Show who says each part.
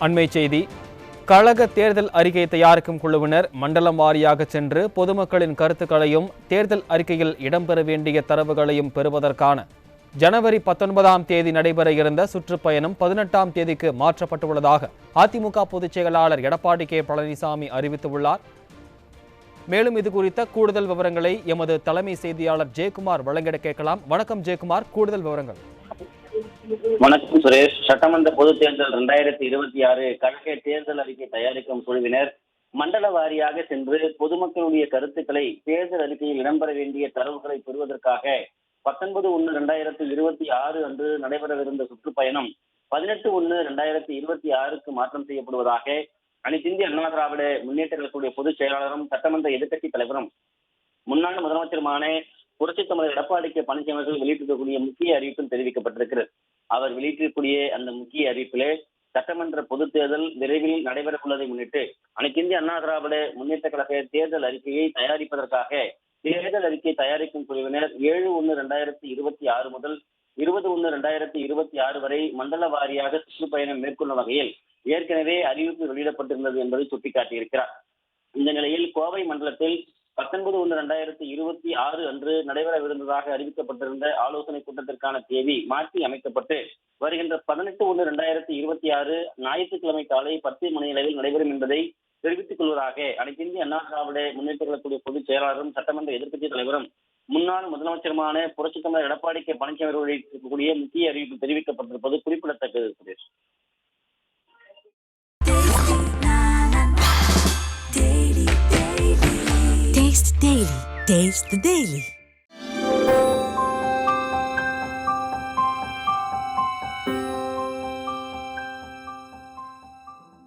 Speaker 1: அண்மை செய்தி. கழக தேர்தல் அறிக்கை தயாரிக்கும் குழுவினர் மண்டலம் வாரியாக சென்று பொதுமக்களின் கருத்துக்களையும் தேர்தல் அறிக்கையில் இடம்பெற வேண்டிய தரவுகளையும் பெறுவதற்கான ஜனவரி 19ஆம் தேதி நடைபெற இருந்த சுற்றுப்பயணம் 18ஆம் தேதிக்கு மாற்றப்பட்டுள்ளதாக அதிமுக பொதுச் செயலாளர் எடப்பாடி கே பழனிசாமி அறிவித்துள்ளார். மேலும் இது குறித்த கூடுதல் விவரங்களை எமது தலைமை செய்தியாளர் ஜெயக்குமார் வழங்கிட கேட்கலாம். வணக்கம் ஜெயக்குமார், கூடுதல் விவரங்கள்.
Speaker 2: வணக்கம் சுரேஷ். சட்டமன்ற பொதுத் தேர்தல் 2026 கழக தேர்தல் அறிக்கை தயாரிக்கும் குழுவினர் மண்டல வாரியாக சென்று பொதுமக்களுடைய கருத்துக்களை தேர்தல் அறிக்கையில் இடம்பெற வேண்டிய தரவுகளை பெறுவதற்காக 19/1/2026 அன்று நடைபெறவிருந்த சுற்றுப்பயணம் 18/1/2026க்கு மாற்றம் செய்யப்படுவதாக அனைத்து இந்திய அண்ணா திராவிட முன்னேற்ற கழகத்துடைய பொதுச் செயலாளரும் சட்டமன்ற எதிர்க்கட்சி தலைவரும் முன்னாள் முதலமைச்சருமான புரட்சித் தமிழர் எடப்பாடி கே பழனிசாமி அவர்கள் வெளியிட்டிருக்கக்கூடிய முக்கிய அறிவிப்பில் தெரிவிக்கப்பட்டிருக்கிறது. அவர் வெளியிட்டிருக்கக்கூடிய அந்த முக்கிய அறிவிப்பிலே சட்டமன்ற பொதுத் தேர்தல் விரைவில் நடைபெற உள்ளதை முன்னிட்டு அனைத்து இந்திய அண்ணா திராவிட முன்னேற்ற கழக தேர்தல் அறிக்கையை தயாரிப்பதற்காக தேர்தல் அறிக்கை தயாரிக்கும் குழுவினர் 7/1/2026 முதல் 20/1/2026 வரை மண்டல வாரியாக சுற்றுப்பயணம் மேற்கொள்ளும் வகையில் ஏற்கனவே அறிவிப்பு வெளியிடப்பட்டிருந்தது என்பதை சுட்டிக்காட்டியிருக்கிறார். இந்த நிலையில் கோவை மண்டலத்தில் 19/1/2026 அன்று நடைபெறவிருந்ததாக அறிவிக்கப்பட்டிருந்த ஆலோசனை கூட்டத்திற்கான தேதி மாற்றி அமைக்கப்பட்டு வருகின்ற 18/1/2026 ஞாயிற்றுக்கிழமை காலை 10 மணி அளவில் நடைபெறும் என்பதை தெரிவித்துக் கொள்வதாக அனைத்து இந்திய அண்ணா திராவிட முன்னேற்ற கழகத்துடைய பொதுச் செயலாளரும் சட்டமன்ற எதிர்க்கட்சி தலைவரும் முன்னாள் முதலமைச்சருமான புரட்சித் தமிழர் எடப்பாடி கே பழனிசாமி அவர்கள் வெளியிட்டிருக்கக்கூடிய முக்கிய அறிவிப்பு தெரிவிக்கப்பட்டிருப்பது குறிப்பிடத்தக்கது.
Speaker 3: Taste the Daily.